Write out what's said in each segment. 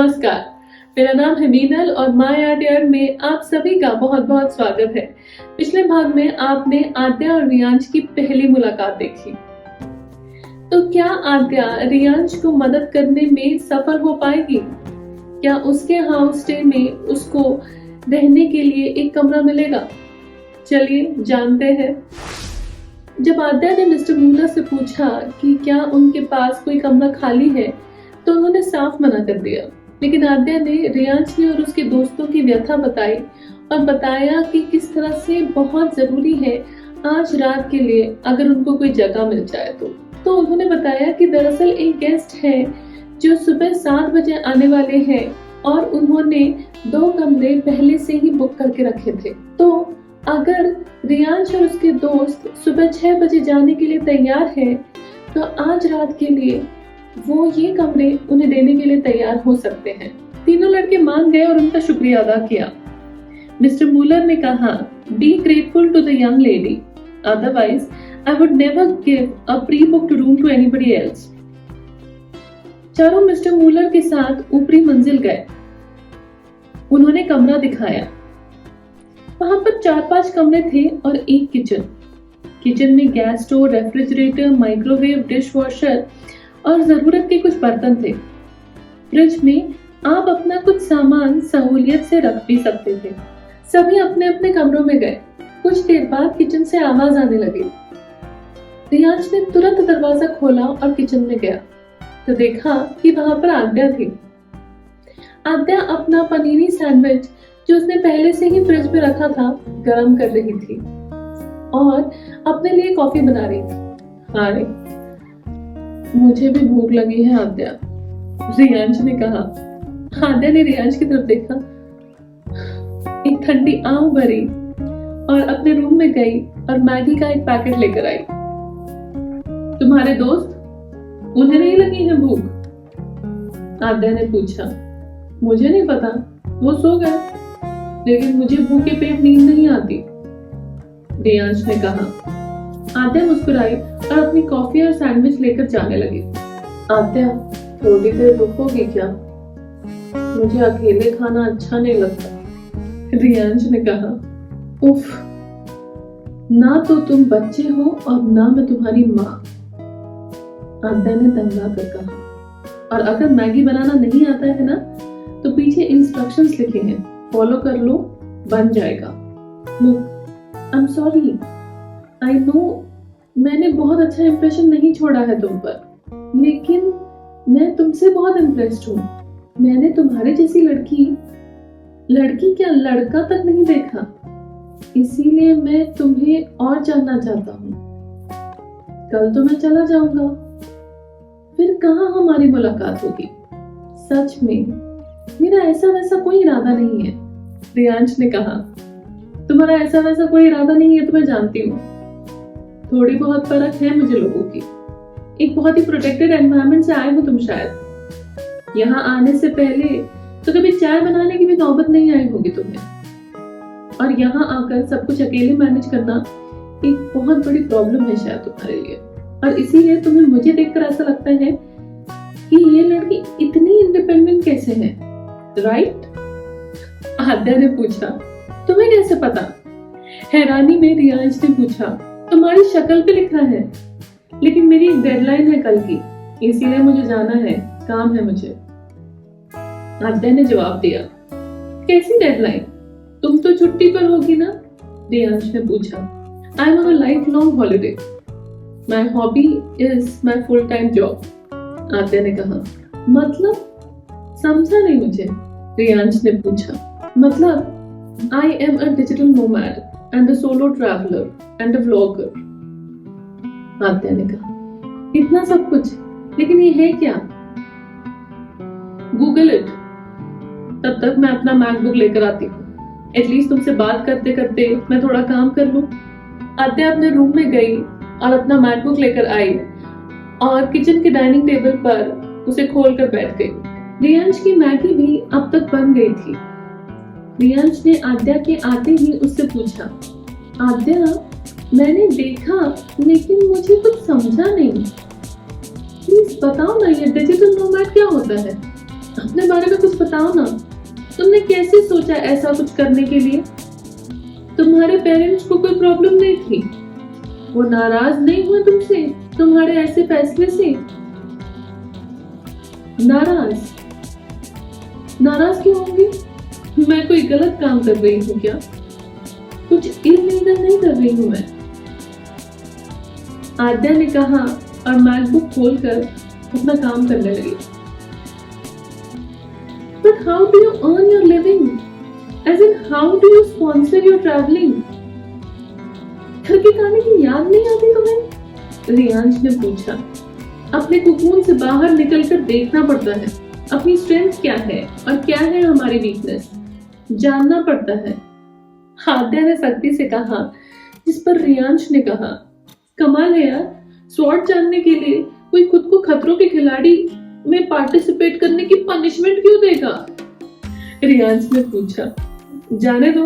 नमस्कार, मेरा नाम है मीनल और माय आर्ट यार्ड में आप सभी का बहुत बहुत स्वागत है। पिछले भाग में आपने आद्या और रियांश की पहली मुलाकात देखी। तो क्या आद्या रियांश को मदद करने में सफल हो पाएगी? क्या उसके हाउस स्टे में उसको रहने के लिए एक कमरा मिलेगा? चलिए जानते हैं। जब आद्या ने मिस्टर मूलर से पूछा कि क्या उनके पास कोई कमरा खाली है, तो उन्होंने साफ मना कर दिया। लेकिन आद्या ने रियांश ने और उसके दोस्तों की व्यथा बताई और बताया कि किस तरह से बहुत जरूरी है आज रात के लिए अगर उनको कोई जगह मिल जाए तो उन्होंने बताया कि दरअसल एक गेस्ट है जो सुबह 7 बजे आने वाले हैं और उन्होंने 2 कमरे पहले से ही बुक करके रखे थे। तो अगर रियांश और उसके दोस्त सुबह 6 बजे जाने के लिए तैयार है तो आज रात के लिए वो ये कमरे उन्हें देने के लिए तैयार हो सकते हैं। तीनों लड़के मान गए और उनका शुक्रिया अदा किया। मिस्टर मूलर ने कहा, be grateful to the young lady, otherwise I would never give a pre booked room to anybody else. चारों मिस्टर मूलर के साथ ऊपरी मंजिल गए। उन्होंने कमरा दिखाया। वहां पर 4-5 कमरे थे और एक किचन में gas stove, refrigerator, microwave, dish washer और जरूरत के कुछ बर्तन थे। फ्रिज में आप अपना कुछ सामान सहूलियत से रख भी सकते थे। सभी अपने अपने कमरों में गए। कुछ देर बाद किचन से आवाज आने लगी। रियांश ने तुरंत दरवाजा खोला और किचन में गया तो देखा कि वहां पर आद्या थी। आद्या अपना पनीरी सैंडविच जो उसने पहले से ही फ्रिज में रखा था गर्म कर रही थी और अपने लिए कॉफी बना रही थी। अरे मुझे भी भूख लगी है आद्या, रियांश ने कहा। आद्या ने रियांश की तरफ देखा, एक ठंडी आम भरी और अपने रूम में गई और मैगी का एक पैकेट लेकर आई। तुम्हारे दोस्त, उन्हें नहीं लगी है भूख? आद्या ने पूछा। मुझे नहीं पता, वो सो गए, लेकिन मुझे भूखे पेट नींद नहीं आती, रियांश ने कहा। आद्या मुस्कुराई और अपनी कॉफी और सैंडविच लेकर जाने लगी। आद्या, थोड़ी देर रुकोगी क्या? मुझे अकेले खाना अच्छा नहीं लगता, रियांश ने कहा। उफ, ना तो तुम बच्चे हो और ना मैं तुम्हारी माँ, आद्या ने दंगा कर कहा। और अगर मैगी बनाना नहीं आता है ना तो पीछे इंस्ट्रक्शंस लिखे हैं, फॉलो कर लो, बन जाएगा। I am sorry, I know मैंने बहुत अच्छा इंप्रेशन नहीं छोड़ा है तुम पर, लेकिन मैं तुमसे बहुत इम्प्रेस्ड हूँ। मैंने तुम्हारे जैसी लड़की क्या लड़का तक नहीं देखा, इसीलिए मैं तुम्हें और जानना चाहता हूँ। कल तो मैं चला जाऊंगा, फिर कहाँ हमारी मुलाकात होगी? सच में मेरा ऐसा वैसा कोई इरादा नहीं है, रियांश ने कहा। तुम्हारा ऐसा वैसा कोई इरादा नहीं है तो मैं जानती हूँ। थोड़ी बहुत फर्क है मुझे लोगों की। एक बहुत ही प्रोटेक्टेड एनवायरनमेंट से आए हो तुम शायद। यहाँ आने से पहले तो कभी चाय बनाने की भी नौबत नहीं आई होगी तुम्हें, और यहाँ आकर सब कुछ अकेले मैनेज करना एक बहुत बड़ी प्रॉब्लम है शायद तुम्हारे लिए। और इसीलिए तुम्हें मुझे देखकर ऐसा लगता है कि ये लड़की इतनी इंडिपेंडेंट कैसे है, राइट? आद्या ने पूछा। तुम्हें कैसे पता? हैरानी में रियांश ने पूछा। तुम्हारी शक्ल पे लिखा है, लेकिन मेरी एक डेडलाइन है कल की, इसीलिए मुझे जाना है, काम है मुझे, आद्या ने जवाब दिया। कैसी डेडलाइन? तुम तो छुट्टी पर होगी ना, रियांश ने पूछा। I am on a life long holiday, my hobby is my full time job, Aadya ने कहा। मतलब? समझा नहीं मुझे, रियांश ने पूछा। मतलब I am a digital nomad and a solo traveler and a vlogger, आद्या ने कहा। इतना सब कुछ, लेकिन ये है क्या? Google it. तब तक मैं अपना मैकबुक लेकर आती हूँ। एटलीस्ट तुमसे बात करते करते मैं थोड़ा काम कर लूँ। आद्या अपने रूम में गई और अपना मैकबुक लेकर आई और किचन के डाइनिंग टेबल पर उसे खोलकर बैठ गई। रियांश की मैगी भी अब तक बन गई थी। रियांश ने आद्या के आते ही उससे पूछा, आद्या, मैंने देखा लेकिन मुझे कुछ समझा नहीं, प्लीज बताओ ना ये डिजिटल नोमैड क्या होता है? अपने बारे में कुछ बताओ ना। तुमने कैसे सोचा ऐसा कुछ करने के लिए? तुम्हारे पेरेंट्स को कोई प्रॉब्लम नहीं थी? वो नाराज नहीं हुए तुमसे तुम्हारे ऐसे फैसले से? नाराज नाराज क्यों होंगे? मैं कोई गलत काम कर रही हूँ क्या? कुछ इलीगल नहीं कर रही हूँ मैं। आद्या ने कहा और मैकबुक खोलकर अपना काम करने लगी। But how do you earn your living? As in, how do you sponsor your traveling? घर के खाने की याद नहीं आती तुम्हें? रियांश ने पूछा। अपने कुकून से बाहर निकलकर देखना पड़ता है, अपनी स्ट्रेंथ क्या है और क्या है हमारी वीकनेस जानना पड़ता है। आद्या ने सख्ती से कहा, जिस पर रियांश ने कहा, कमाल है यार, स्वॉट जानने के लिए कोई खुद को खतरों के खिलाड़ी में पार्टिसिपेट करने की पनिशमेंट क्यों देगा? रियांश ने पूछा। जाने दो,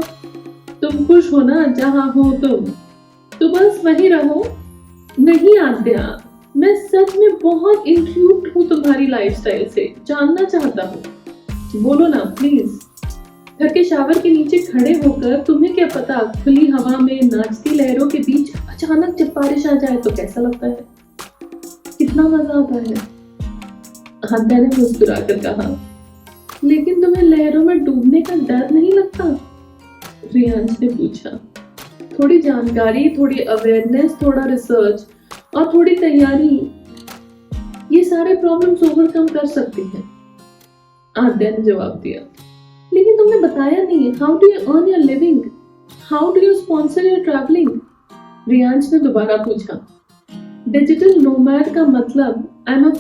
तुम खुश हो ना जहां हो तुम, तो बस वहीं रहो। नहीं आद्या, मैं सच में बहुत इंट्रिग्ड हूँ तुम्हारी लाइफस्टाइल से, जानना चाहता हूँ। बोलो ना प्लीज। घर के शावर के नीचे खड़े होकर तुम्हें क्या पता खुली हवा में नाचती लहरों के बीच अचानक जब बारिश आ जाए तो कैसा लगता है, कितना मजा आता है। आद्या ने मुस्कुरा कर कहा, लेकिन तुम्हें लहरों में डूबने का डर नहीं लगता? रियांश ने पूछा। थोड़ी जानकारी, थोड़ी अवेयरनेस, थोड़ा रिसर्च और थोड़ी तैयारी, ये सारे प्रॉब्लम्स ओवरकम कर सकती है, आद्या ने जवाब दिया। लेकिन तुमने बताया नहीं, how do you earn your living, how do you sponsor your travelling? Riyansh ने दोबारा पूछा। डिजिटल नोमैड का मतलब I am a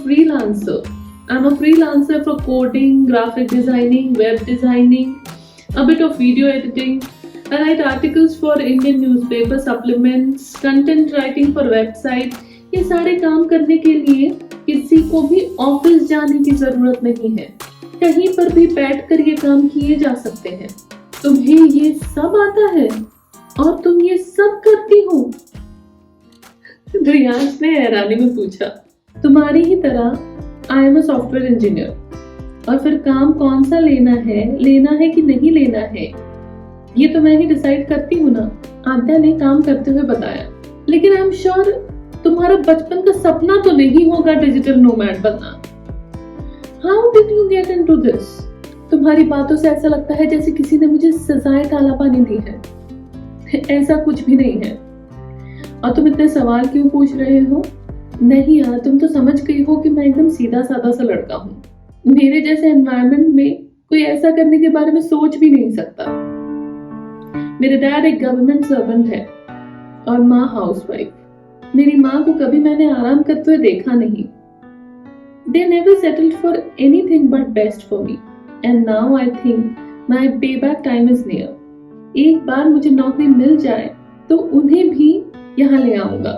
freelancer for coding, graphic designing, web designing, a bit of video editing. I write articles for Indian newspaper supplements, content writing for website। ये सारे काम करने के लिए किसी को भी ऑफिस जाने की जरूरत नहीं है, कहीं पर भी बैठकर ये काम किए जा सकते हैं। तुम्हें ये सब आता है और तुम ये सब करती हो? रियांश ने हैरानी में पूछा। तुम्हारी ही तरह I am a software engineer. और फिर काम कौन सा लेना है कि नहीं लेना है, ये तो मैं ही डिसाइड करती हूँ ना, आद्या ने काम करते हुए बताया। लेकिन आई एम श्योर तुम्हारा बचपन का सपना तो नहीं होगा डिजिटल नोमैड बनना। How did you get into this? तुम्हारी बातों से ऐसा लगता है जैसे किसी ने मुझे सजाए काला पानी दी है। ऐसा कुछ भी नहीं है। और तुम इतने सवाल क्यों पूछ रहे हो? नहीं यार, तुम तो समझ गई हो कि मैं एकदम सीधा साधा सा लड़का हूँ। मेरे जैसे एनवायरनमेंट में कोई ऐसा करने के बारे में सोच भी नहीं सकता। मेरे डैड एक गवर्नमेंट सर्वेंट है और माँ हाउसवाइफ। मेरी माँ को कभी मैंने आराम करते हुए देखा नहीं। They never settled for anything but best for me, and now I think my payback time is near। एक बार मुझे नौकरी मिल जाए तो उन्हें भी यहाँ ले आऊंगा।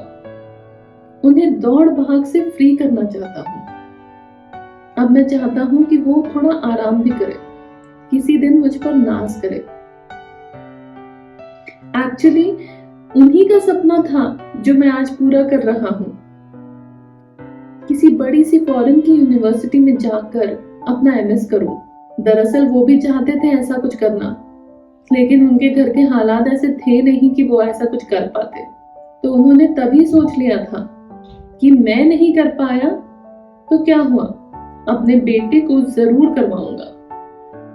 उन्हें दौड़ भाग से फ्री करना चाहता हूँ। अब मैं चाहता हूँ कि वो थोड़ा आराम भी करे, किसी दिन मुझ पर नाज करे। एक्चुअली उन्हीं का सपना था जो मैं आज पूरा कर रहा हूँ। किसी बड़ी सी फॉरेन की यूनिवर्सिटी में जाकर अपना एमएस करूं। दरअसल वो भी चाहते थे ऐसा कुछ करना, लेकिन उनके घर के हालात ऐसे थे नहीं कि वो ऐसा कुछ कर पाते। तो उन्होंने तभी सोच लिया था कि मैं नहीं कर पाया तो क्या हुआ, अपने बेटे को जरूर करवाऊंगा।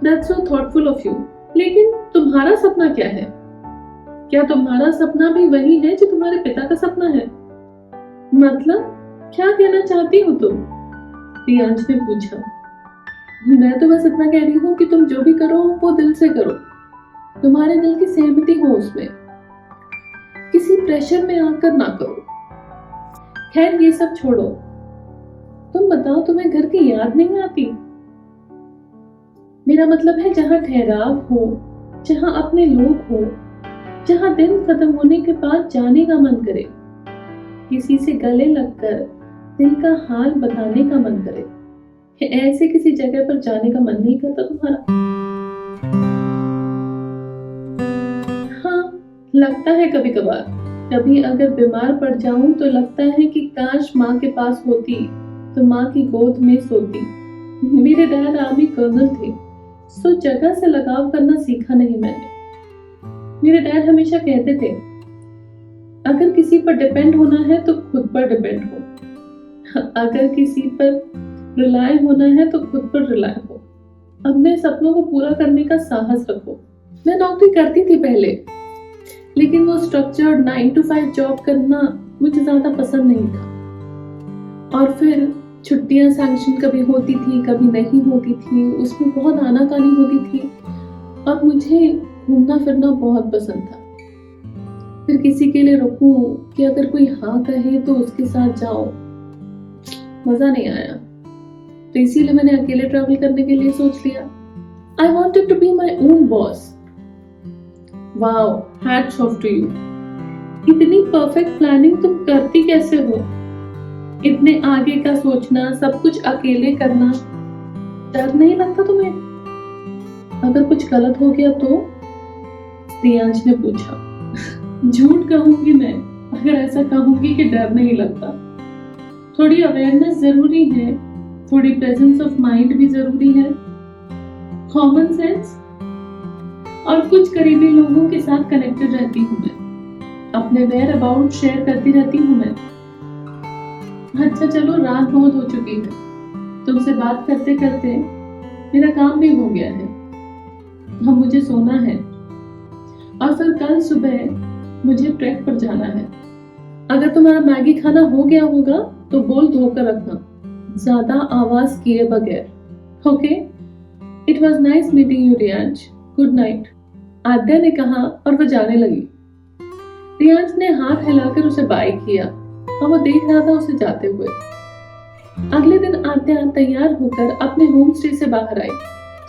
That's so thoughtful of you। लेकिन तुम्हारा सपना क्या है? क्या तुम्हारा सपना भी वही है जो तुम्हारे पिता का सपना है? मतलब क्या कहना चाहती हो तुम? रियांश ने पूछा। मैं तो बस इतना कह रही हूँ कि तुम जो भी करो वो दिल से करो, तुम्हारे दिल की सहमति हो उसमें, किसी प्रेशर में आकर ना करो। खैर ये सब छोड़ो, तुम बताओ तुम्हें घर की याद नहीं आती? मेरा मतलब है जहाँ ठहराव हो, जहाँ अपने लोग हो, जहाँ दिन खत्म होने के बाद जाने का मन करे, किसी से गले लगकर दिल का हाल बताने का मन करे। ऐसे किसी जगह पर जाने का मन नहीं करता तुम्हारा? हाँ, लगता है कभी कभार। कभी अगर बीमार पड़ जाऊं तो लगता है कि काश माँ के पास होती तो माँ की गोद में सोती, मेरे डैड आर्मी कर्नल थे, सो जगह से लगाव करना सीखा नहीं मैंने। मेरे डैड हमेशा कहते थे, अगर किसी पर डिपेंड होना है तो खुद पर डिपेंड हो, अगर किसी पर रिलाय होना है तो खुद पर रिलाय हो, अपने सपनों को पूरा करने का साहस रखो। मैं नौकरी करती थी पहले, लेकिन वो स्ट्रक्चर्ड 9 to 5 जॉब करना मुझे ज्यादा पसंद नहीं था। और फिर छुट्टियां सैंक्शन कभी होती थी, कभी नहीं होती थी, उसमें बहुत आनाकानी होती थी और मुझे घूमना फिरना बहुत पसंद था। फिर किसी के लिए रुकूं कि अगर कोई हाँ कहे तो उसके साथ जाओ, मजा नहीं आया। तो इसीलिए मैंने अकेले ट्रैवल करने के लिए सोच लिया। I wanted to be my own boss. Wow, hats off to you. इतनी परफेक्ट प्लानिंग तुम करती कैसे हो? इतने आगे का सोचना, सब कुछ अकेले करना, डर नहीं लगता तुम्हें? अगर कुछ गलत हो गया तो? रियांश ने पूछा। झूठ कहूंगी मैं अगर ऐसा कहूंगी कि डर नहीं लगता। थोड़ी अवेयरनेस जरूरी है, थोड़ी प्रेजेंस ऑफ माइंड भी जरूरी है, कॉमन सेंस और कुछ करीबी लोगों के साथ कनेक्टेड रहती हूँ मैं, अपने वेयर अबाउट शेयर करती रहती हूँ मैं। अच्छा चलो, रात बहुत हो चुकी है, तुमसे बात करते करते मेरा काम भी हो गया है, अब मुझे सोना है और फिर कल सुबह मुझे ट्रैक पर जाना है। अगर तुम्हारा मैगी खाना हो गया होगा तो बोल धोकर रखना, ज्यादा आवाज किए बगैर। Okay? It was nice meeting you Riyansh, good night, Aadya ने कहा और वह जाने लगी। रियांश ने हाथ हिलाकर उसे बाय किया और वो देख रहा था उसे जाते हुए। अगले दिन आद्या तैयार होकर अपने होम स्टे से बाहर आई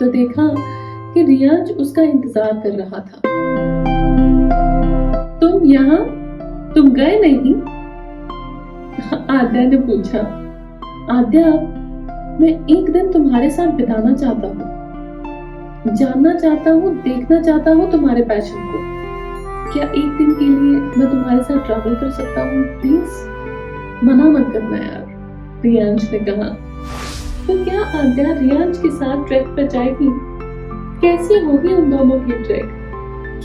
तो देखा कि रियांश उसका इंतजार कर रहा था। तुम यहाँ? तुम गए नहीं? आद्या ने पूछा। आद्या, मैं एक दिन तुम्हारे साथ बिताना चाहता हूँ, जानना चाहता हूँ, देखना चाहता हूँ तुम्हारे पैशन को। क्या एक दिन के लिए मैं तुम्हारे साथ ट्रैवल कर सकता हूँ प्लीज? मना मत करना यार, रियांश ने कहा। तो क्या आद्या रियांश के साथ ट्रैक पर जाएगी? कैसी होगी उन दोनों की ट्रैक?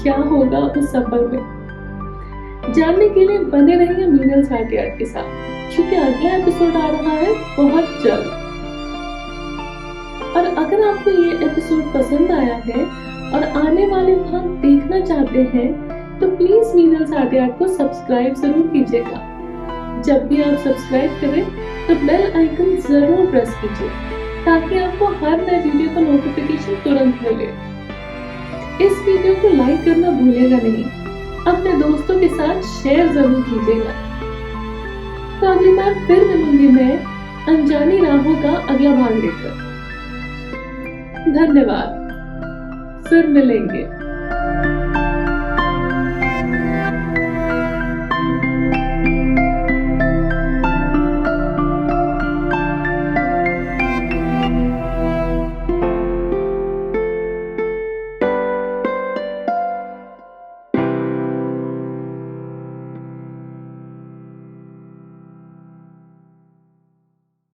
क्या होगा उस सफर में? जानने के लिए बने रहिए मीनल साटियार के साथ, क्योंकि अगला एपिसोड आ रहा है बहुत जल्द। और अगर आपको ये एपिसोड पसंद आया है और आने वाले भाग देखना चाहते हैं तो प्लीज मीनल साटियार को सब्सक्राइब जरूर कीजिएगा। जब भी आप सब्सक्राइब करें तो बेल आइकन जरूर प्रेस कीजिए ताकि आपको हर नए वीडियो का नोटिफिकेशन तुरंत मिले। इस वीडियो को लाइक करना भूलेगा नहीं, अपने दोस्तों के साथ शेयर जरूर कीजिएगा। तो अगली बार फिर मिलूंगी मैं अनजानी राहों का अगला भाग लेकर। धन्यवाद, फिर मिलेंगे।